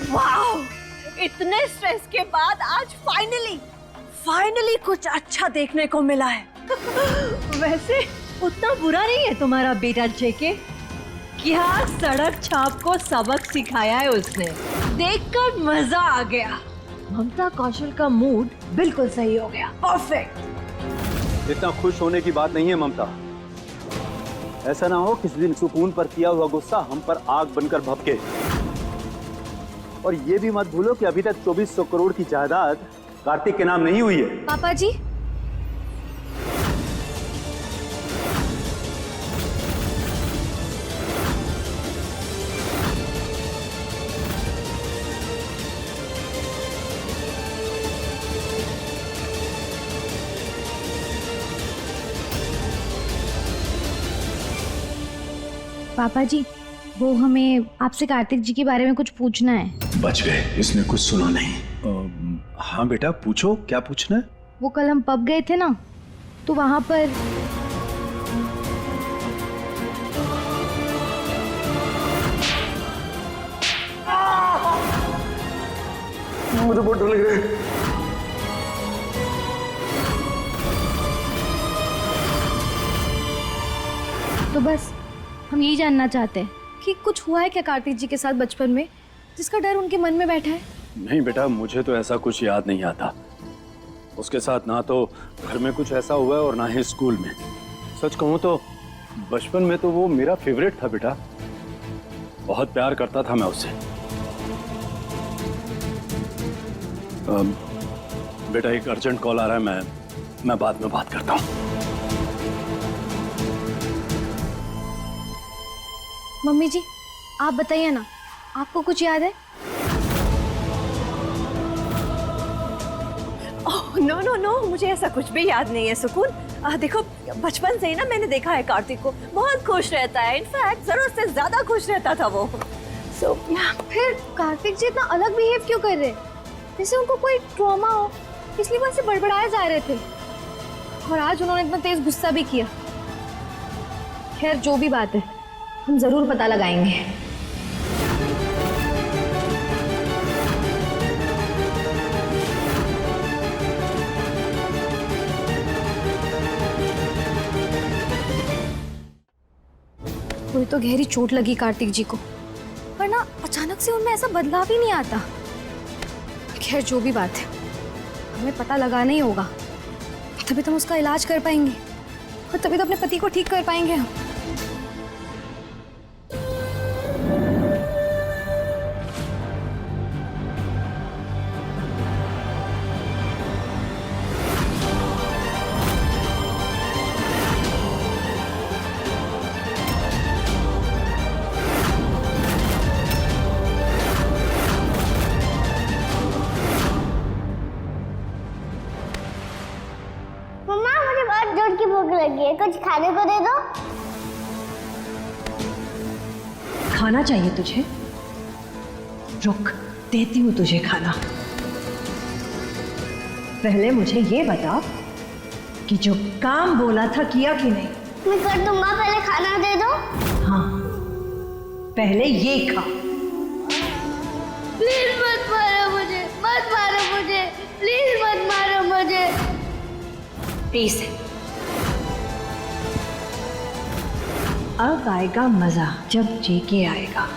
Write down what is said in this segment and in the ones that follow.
Wow, इतने stress के बाद आज फाइनली कुछ अच्छा देखने को मिला है। वैसे उतना बुरा नहीं है तुम्हारा बेटा जेके। क्या सड़क छाप को सबक सिखाया है उसने, देखकर मजा आ गया। ममता कौशल का मूड बिल्कुल सही हो गया, परफेक्ट। इतना खुश होने की बात नहीं है ममता। ऐसा ना हो किसी दिन सुकून पर किया हुआ गुस्सा हम पर आग बनकर भभके। और ये भी मत भूलो कि अभी तक 2400 करोड़ की जायदाद कार्तिक के नाम नहीं हुई है। पापा जी, पापा जी, वो हमें आपसे कार्तिक जी के बारे में कुछ पूछना है। बच गए, इसने कुछ सुना नहीं। हाँ बेटा पूछो, क्या पूछना है? वो कल हम पब गए थे ना, तो वहां पर मुझे बहुत डर लग रहा है। तो बस हम यही जानना चाहते हैं कि कुछ हुआ है क्या कार्तिक जी के साथ बचपन में, जिसका डर उनके मन में बैठा है। नहीं बेटा, मुझे तो ऐसा कुछ याद नहीं आता। उसके साथ ना तो घर में कुछ ऐसा हुआ है और ना ही स्कूल में। सच कहूं तो बचपन में तो वो मेरा फेवरेट था बेटा। बहुत प्यार करता था मैं उससे। बेटा एक अर्जेंट कॉल आ रहा है, मैं बाद में बात करता हूँ। मम्मी जी, आप बताइए ना, आपको कुछ याद है? ओह नो नो नो, मुझे ऐसा कुछ भी याद नहीं है सुकून। देखो, बचपन से ही ना मैंने देखा है कार्तिक को, बहुत खुश रहता है। इनफैक्ट जरूरत से ज्यादा खुश रहता था वो। फिर कार्तिक जी इतना अलग बिहेव क्यों कर रहे? जैसे उनको कोई ट्रॉमा हो, इसलिए वो ऐसे बड़बड़ाए जा रहे थे। और आज उन्होंने इतना तेज गुस्सा भी किया। खैर जो भी बात है, हम जरूर पता लगाएंगे। थोड़ी तो गहरी चोट लगी कार्तिक जी को, पर ना अचानक से उनमें ऐसा बदलाव ही नहीं आता। खैर जो भी बात है, हमें पता लगाना ही होगा, तभी तो हम उसका इलाज कर पाएंगे और तभी तो अपने पति को ठीक कर पाएंगे हम। मम्मा, मुझे बहुत जोर की भूख लगी है, कुछ खाने को दे दो। खाना चाहिए तुझे? रुक, देती हूँ तुझे खाना। पहले मुझे ये बता कि जो काम बोला था किया कि नहीं? मैं कर दूंगा, पहले खाना दे दो। हाँ, पहले ये खा। प्लीज मत मारो मुझे, मत मारो मुझे, प्लीज मत मारो मुझे। प्लीज। अब आएगा मजा जब जेके आएगा।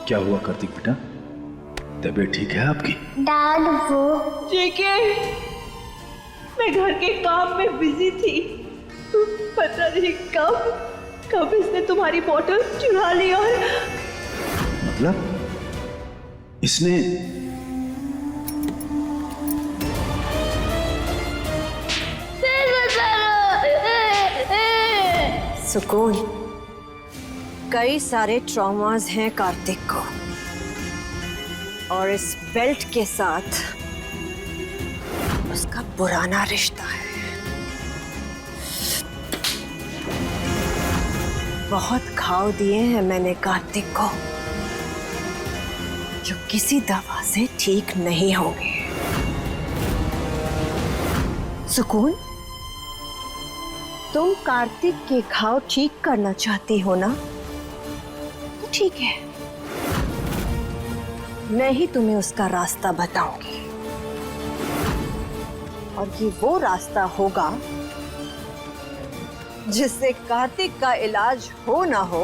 क्या हुआ कार्तिक बेटा, तबीयत ठीक है आपकी? डैड वो जेके, मैं घर के काम में बिजी थी। पता नहीं कब इसने तुम्हारी बोतल चुरा ली। और मतलब इसने सुकून, कई सारे ट्रॉमास हैं कार्तिक को, और इस बेल्ट के साथ उसका पुराना रिश्ता है। बहुत घाव दिए हैं मैंने कार्तिक को, जो किसी दवा से ठीक नहीं होंगे। सुकून, तुम कार्तिक के घाव ठीक करना चाहती हो ना, तो ठीक है, मैं ही तुम्हें उसका रास्ता बताऊंगी। और ये वो रास्ता होगा जिससे कार्तिक का इलाज हो ना हो,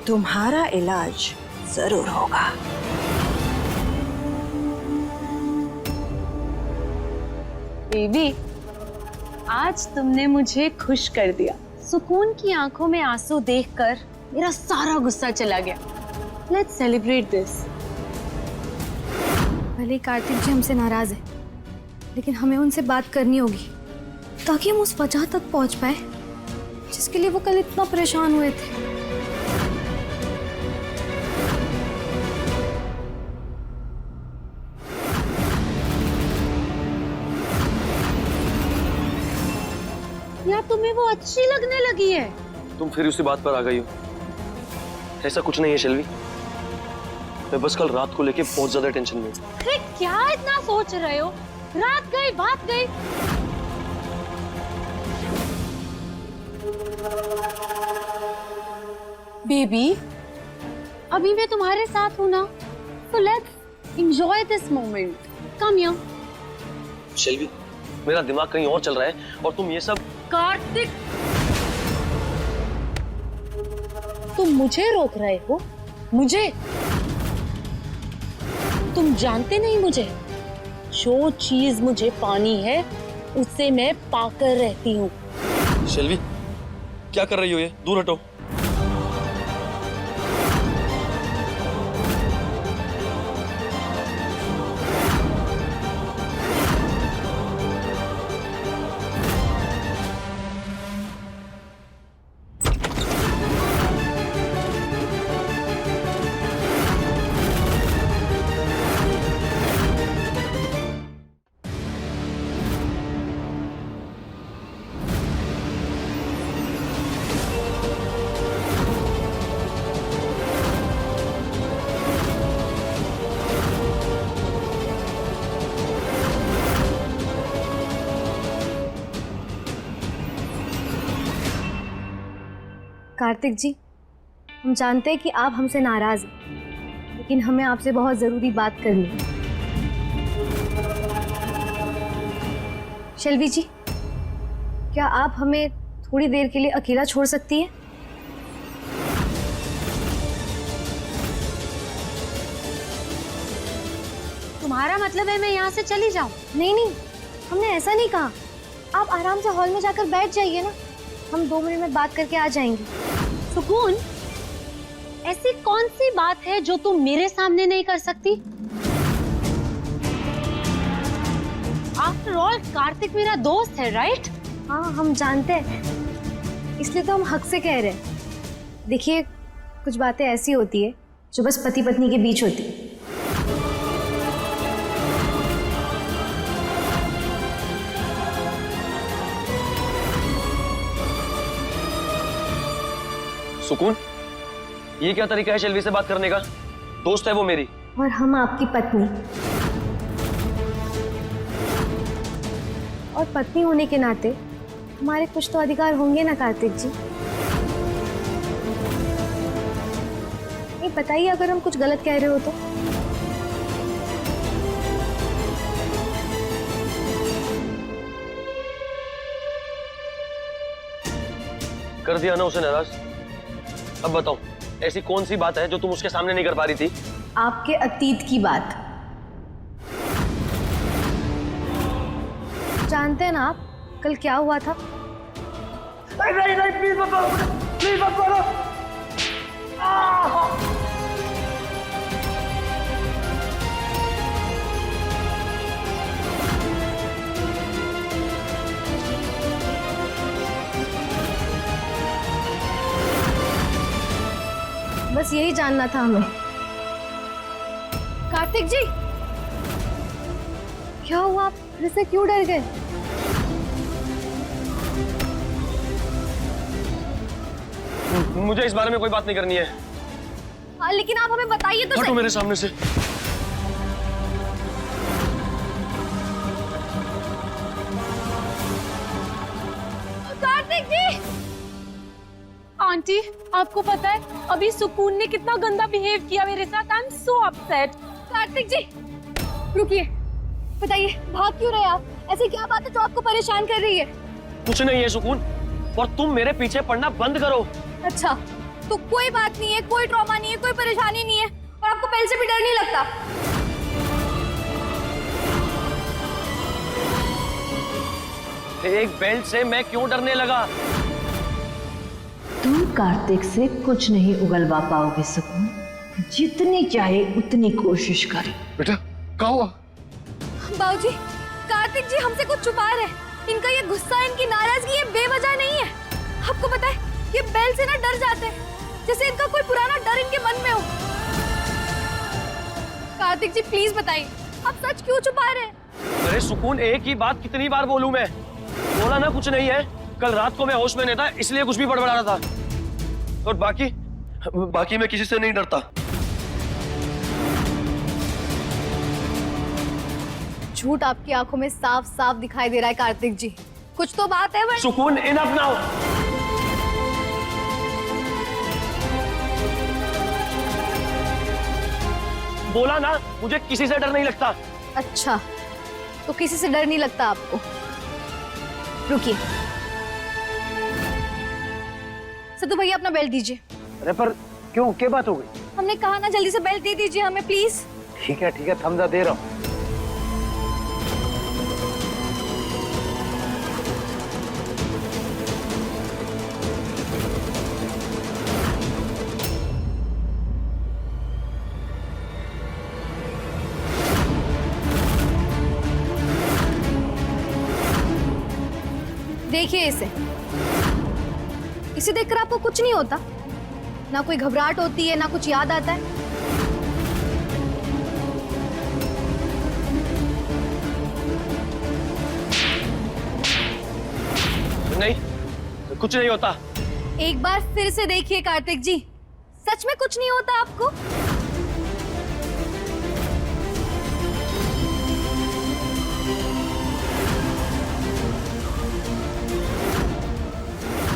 तुम्हारा इलाज जरूर होगा। बेबी, आज तुमने मुझे खुश कर दिया। सुकून की आंखों में आंसू देखकर मेरा सारा गुस्सा चला गया। Let's celebrate this. भले ही कार्तिक जी हमसे नाराज है, लेकिन हमें उनसे बात करनी होगी ताकि हम उस वजह तक पहुंच पाए जिसके लिए वो कल इतना परेशान हुए थे। या तुम्हें वो अच्छी लगने लगी है? तुम फिर उसी बात पर आ गई हो। ऐसा कुछ नहीं है शेल्वी, मैं बस कल रात को लेके बहुत ज्यादा टेंशन में हूँ। अरे क्या इतना सोच रहे हो? रात गई बात गई। बेबी, अभी मैं तुम्हारे साथ हूँ ना, so let's enjoy this moment. Come here. शेल्वी, मेरा दिमाग कहीं और चल रहा है और तुम ये सब। कार्तिक, तुम मुझे रोक रहे हो? मुझे? तुम जानते नहीं मुझे। जो चीज मुझे पानी है उससे मैं पाकर रहती हूँ। शेल्वी, क्या कर रही हो ये? दूर हटो। कार्तिक जी, हम जानते हैं कि आप हमसे नाराज हैं, लेकिन हमें आपसे बहुत जरूरी बात करनी है। शेल्वी जी, क्या आप हमें थोड़ी देर के लिए अकेला छोड़ सकती हैं? तुम्हारा मतलब है मैं यहाँ से चली जाऊँ? नहीं नहीं, हमने ऐसा नहीं कहा। आप आराम से हॉल में जाकर बैठ जाइए ना, हम 2 मिनट में बात करके आ जाएंगे। सुकून, ऐसी कौन सी बात है जो तुम मेरे सामने नहीं कर सकती? आफ्टर ऑल कार्तिक मेरा दोस्त है, राइट? हाँ, हम जानते हैं, इसलिए तो हम हक से कह रहे हैं। देखिए, कुछ बातें ऐसी होती है जो बस पति पत्नी के बीच होती है। सुकून, ये क्या तरीका है शेल्वी से बात करने का? दोस्त है वो मेरी। और हम आपकी पत्नी, और पत्नी होने के नाते हमारे कुछ तो अधिकार होंगे ना कार्तिक जी। ये बताइए, अगर हम कुछ गलत कह रहे हो तो? कर दिया ना उसे नाराज। अब बताओ, ऐसी कौन सी बात है जो तुम उसके सामने नहीं कर पा रही थी? आपके अतीत की बात। जानते हैं ना आप कल क्या हुआ था? बस यही जानना था हमें। कार्तिक जी, क्या हुआ? आप फिर से क्यों डर गए? मुझे इस बारे में कोई बात नहीं करनी है। हाँ, लेकिन आप हमें बताइए तो हटो सही। मेरे सामने से। कार्तिक जी। आंटी, आपको पता है अभी सुकून ने कितना गंदा बिहेव किया मेरे साथ। I am so upset. Kartik ji रुकिए, बताइए भाग क्यों रहे आप? ऐसी क्या बात है जो आपको परेशान कर रही है? कुछ नहीं है सुकून, और तुम मेरे पीछे पड़ना बंद करो। अच्छा, तो कोई बात नहीं है, कोई ट्रॉमा नहीं है, कोई परेशानी नहीं है, और आपको बेल से भी डर नहीं लगता? एक बेल्ट से मैं क्यों डरने लगा? तुम कार्तिक से कुछ नहीं उगलवा पाओगे सुकून, जितनी चाहे उतनी कोशिश करें। बेटा क्या हुआ? बाबूजी, कार्तिक जी हमसे कुछ छुपा रहे हैं। इनका ये गुस्सा, इनकी नाराजगी ये बेवजह नहीं है। आपको पता है ये बेल से ना डर जाते हैं, जैसे इनका कोई पुराना डर इनके मन में हो। कार्तिक जी प्लीज बताइए, आप सच क्यों छुपा रहे हैं? अरे सुकून, एक ही बात कितनी बार बोलूं मैं? बोला ना कुछ नहीं है। कल रात को मैं होश में नहीं था, इसलिए कुछ भी बड़बड़ा रहा था। और बाकी मैं किसी से नहीं डरता। झूठ आपकी आंखों में साफ साफ दिखाई दे रहा है कार्तिक जी। कुछ तो बात है। सुकून, इनफ नाउ। बोला ना मुझे किसी से डर नहीं लगता। अच्छा, तो किसी से डर नहीं लगता आपको? रुकिए, सदू भैया अपना बेल्ट दीजिए। अरे पर क्यों, क्या बात हो गई? हमने कहा ना जल्दी से बेल्ट दे दीजिए हमें प्लीज। ठीक है थमजा दे रहा हूँ। देखिए इसे देखकर आपको कुछ नहीं होता? ना कोई घबराहट होती है, ना कुछ याद आता है? नहीं, कुछ नहीं होता। एक बार फिर से देखिए कार्तिक जी, सच में कुछ नहीं होता आपको?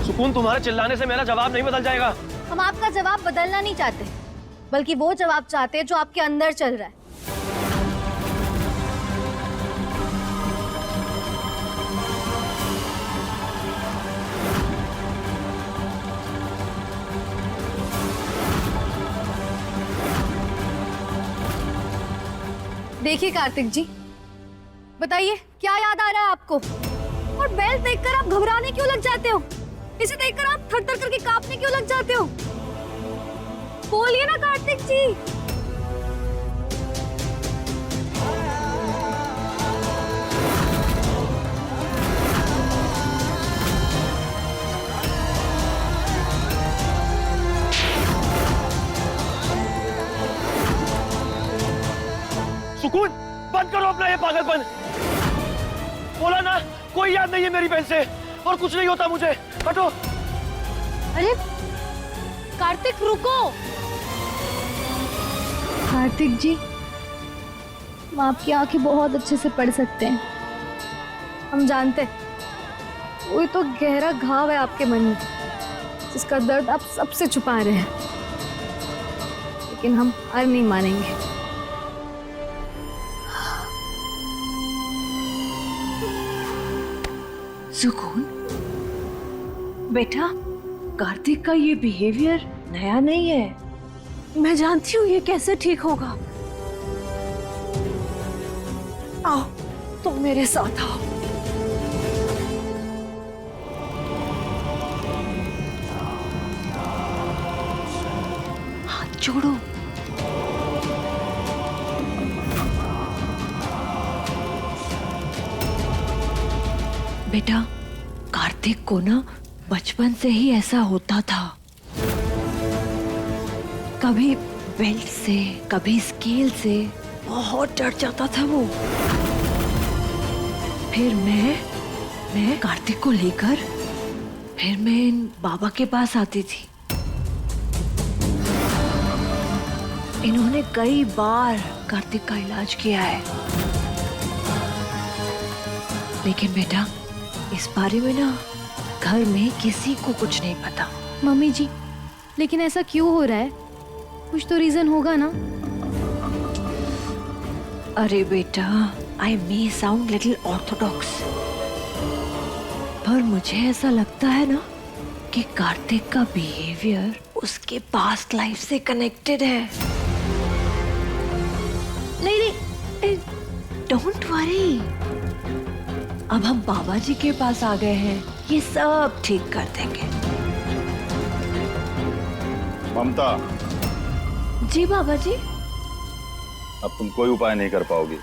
सुकून, तुम्हारे चिल्लाने से मेरा जवाब नहीं बदल जाएगा। हम आपका जवाब बदलना नहीं चाहते, बल्कि वो जवाब चाहते हैं जो आपके अंदर चल रहा है। देखिए कार्तिक जी, बताइए क्या याद आ रहा है आपको? और बेल्ट देखकर आप घबराने क्यों लग जाते हो? इसे देखकर आप थर-थर करके कांपने क्यों लग जाते हो? बोलिए ना कार्तिक जी। सुकून, बंद करो अपना ये पागलपन। बोला ना कोई याद नहीं है मेरी बहन से, और कुछ नहीं होता मुझे। हटो। अरे कार्तिक रुको। कार्तिक जी, हम आपकी आंखें बहुत अच्छे से पढ़ सकते हैं। हम जानते हैं कोई तो गहरा घाव है आपके मन में, जिसका दर्द आप सबसे छुपा रहे हैं, लेकिन हम हार नहीं मानेंगे। सुकून बेटा, कार्तिक का ये बिहेवियर नया नहीं है। मैं जानती हूँ ये कैसे ठीक होगा। आओ तुम मेरे साथ आओ। हाथ जोड़ो। बेटा, कार्तिक को ना बचपन से ही ऐसा होता था। कभी बेल्ट से, कभी स्केल से बहुत डर जाता था वो। फिर मैं कार्तिक को लेकर फिर मैं इन बाबा के पास आती थी। इन्होंने कई बार कार्तिक का इलाज किया है, लेकिन बेटा इस बारे में ना घर में किसी को कुछ नहीं पता। मम्मी जी, लेकिन ऐसा क्यों हो रहा है? कुछ तो रीजन होगा ना? अरे बेटा, आई मे साउंड लिटिल ऑर्थोडॉक्स, पर मुझे ऐसा लगता है ना कि कार्तिक का बिहेवियर उसके पास्ट लाइफ से कनेक्टेड है। नहीं, डोंट वरी, अब हम बाबा जी के पास आ गए हैं, ये सब ठीक कर देंगे। ममता, जी बाबा जी। अब तुम कोई उपाय नहीं कर पाओगी।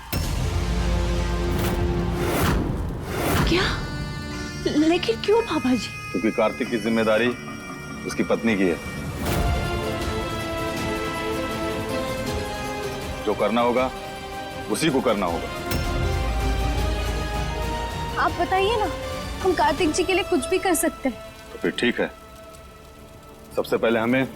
क्या? लेकिन क्यों बाबा जी? क्योंकि कार्तिक की जिम्मेदारी उसकी पत्नी की है। जो करना होगा उसी को करना होगा। आप बताइए ना, हम कार्तिक जी के लिए कुछ भी कर सकते हैं। तो फिर ठीक है, सबसे पहले हमें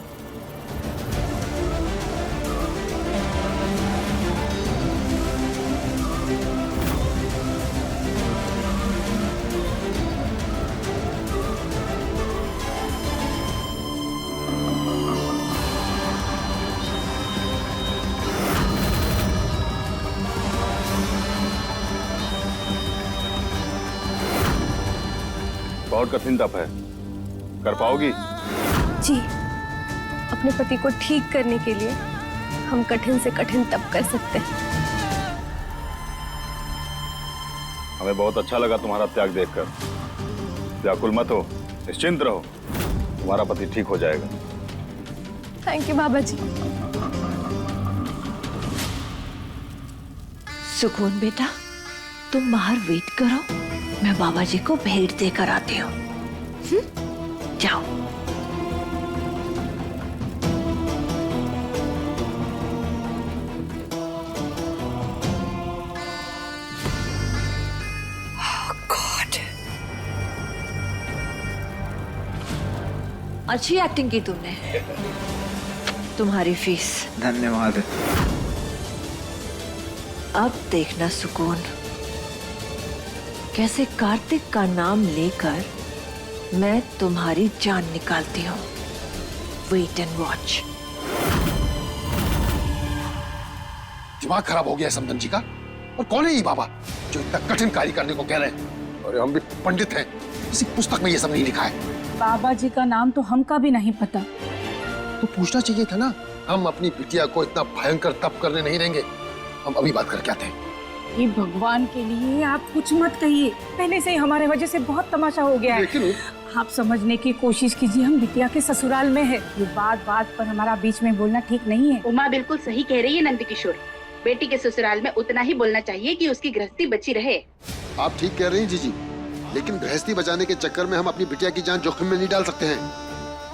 बहुत कठिन तप है, कर पाओगी? जी, अपने पति को ठीक करने के लिए हम कठिन से कठिन तप कर सकते हैं। हमें बहुत अच्छा लगा तुम्हारा त्याग देखकर। व्याकुल मत हो, निश्चिंत रहो, तुम्हारा पति ठीक हो जाएगा। थैंक यू बाबा जी। सुकून बेटा, तुम बाहर वेट करो, मैं बाबा जी को भेंट देकर आती हूँ। जाओ। अच्छी एक्टिंग की तुमने, तुम्हारी फीस। धन्यवाद। अब देखना सुकून, कैसे कार्तिक का नाम लेकर मैं तुम्हारी जान निकालती हूँ। Wait and watch. दिमाग खराब हो गया है समदन जी का। और कौन है ये बाबा जो इतना कठिन कार्य करने को कह रहे हैं? और हम भी पंडित हैं, किसी पुस्तक में ये सब नहीं लिखा है। बाबा जी का नाम तो हमका भी नहीं पता। तो पूछना चाहिए था ना। हम अपनी बिटिया को इतना भयंकर तप करने नहीं देंगे। हम अभी बात करके आते हैं। ये भगवान के लिए आप कुछ मत कहिए, पहले से ही हमारे वजह से बहुत तमाशा हो गया है। लेकिन आप समझने की कोशिश कीजिए, हम बिटिया के ससुराल में है। ये बात बात पर हमारा बीच में बोलना ठीक नहीं है। उमा बिल्कुल सही कह रही है नंद किशोर, बेटी के ससुराल में उतना ही बोलना चाहिए कि उसकी गृहस्थी बची रहे। आप ठीक कह रही हैं जीजी, लेकिन गृहस्थी बचाने के चक्कर में हम अपनी बिटिया की जान जोखिम में नहीं डाल सकते हैं।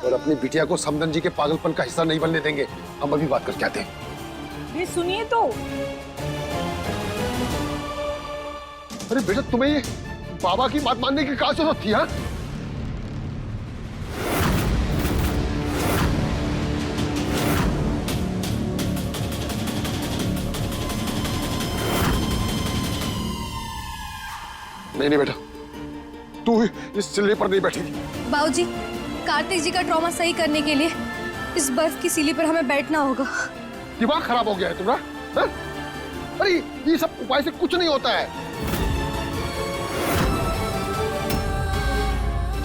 और अपनी बिटिया को समदन जी के पागलपन का हिस्सा नहीं बनने देंगे। हम अभी बात करके आते हैं। ये सुनिए तो। अरे बेटा, तुम्हें ये बाबा की बात मानने की क्या जरूरत थी? हाँ, नहीं बेटा, तू इस सिले पर नहीं बैठेगी। बाबूजी, कार्तिक जी का ट्रॉमा सही करने के लिए इस बर्फ की सीली पर हमें बैठना होगा। दिमाग खराब हो गया है तुम्हारा? हाँ? अरे ये सब उपाय से कुछ नहीं होता है।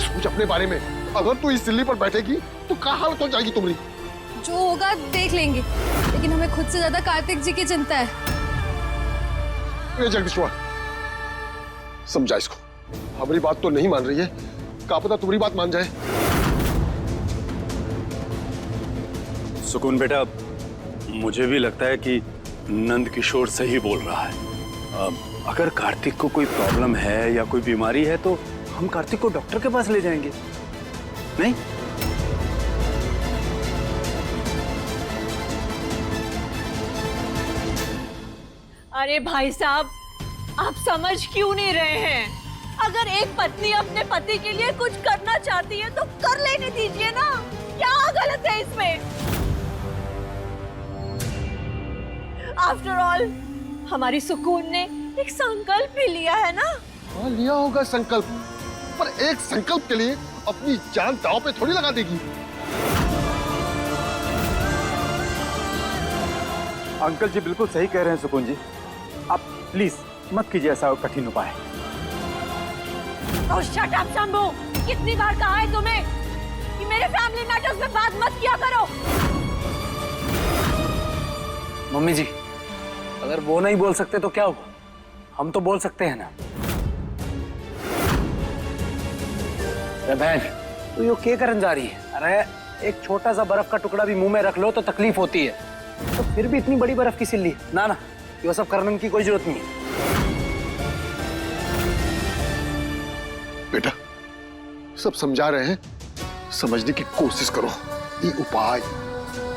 सोच अपने बारे में। अगर तू इस सिल्ली पर बैठेगी तो क्या हालत हो जाएगी तुम्हारी? जो होगा देख लेंगे, लेकिन हमें खुद से ज्यादा कार्तिक जी की चिंता है। जगदीश्वर, समझा इसको। हमारी बात तो नहीं मान रही है, क्या पता तुम्हारी बात मान जाए। सुकून बेटा, मुझे भी लगता है कि नंद किशोर सही बोल रहा है। अगर कार्तिक को कोई प्रॉब्लम है या कोई बीमारी है तो हम कार्तिक को डॉक्टर के पास ले जाएंगे, नहीं? अरे भाई साहब, आप समझ क्यों नहीं रहे हैं? अगर एक पत्नी अपने पति के लिए कुछ करना चाहती है तो कर लेने दीजिए ना। क्या गलत है इसमें? आफ्टर ऑल हमारी सुकून ने एक संकल्प भी लिया है ना। हाँ, लिया होगा संकल्प, पर एक संकल्प के लिए अपनी जान दांव पे थोड़ी लगा देगी। अंकल जी बिल्कुल सही कह रहे हैं सुकून जी, आप प्लीज मत कीजिए ऐसा कठिन उपाय। तो शट अप शंभू, कितनी बार कहा है तुम्हें कि मेरे फैमिली मैटर्स में बात मत किया करो। मम्मी जी, अगर वो नहीं बोल सकते तो क्या हुआ, हम तो बोल सकते हैं ना। अरे बहन, तू यो क्या करने जा रही है? अरे एक छोटा सा बर्फ का टुकड़ा भी मुंह में रख लो तो तकलीफ होती है, तो फिर भी इतनी बड़ी बर्फ किस लिए? ना ना, ये सब करने की कोई जरूरत नहीं है। बेटा, सब समझा रहे हैं, समझने की कोशिश करो। ये उपाय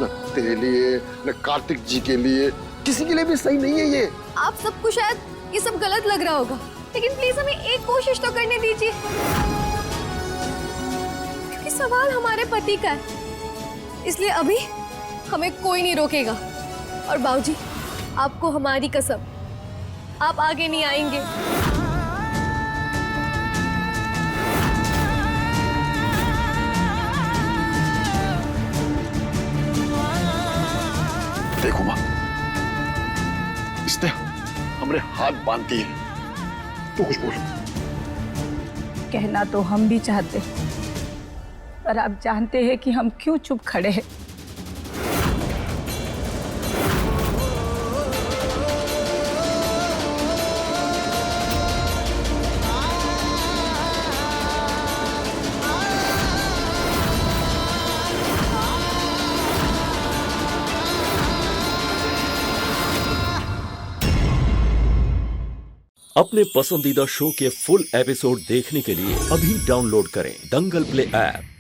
न तेरे लिए न कार्तिक जी के लिए, किसी के लिए भी सही नहीं है ये। आप सबको शायद ये सब गलत लग रहा होगा, लेकिन प्लीज हमें एक कोशिश तो करने दीजिए, क्योंकि सवाल हमारे पति का है, इसलिए अभी हमें कोई नहीं रोकेगा। और बाबूजी, आपको हमारी कसम, आप आगे नहीं आएंगे। देखो माँ, इसने हमरे हाथ बांध दिए, तो कुछ बोलो। कहना तो हम भी चाहते, पर आप जानते हैं कि हम क्यों चुप खड़े हैं। अपने पसंदीदा शो के फुल एपिसोड देखने के लिए अभी डाउनलोड करें दंगल प्ले ऐप।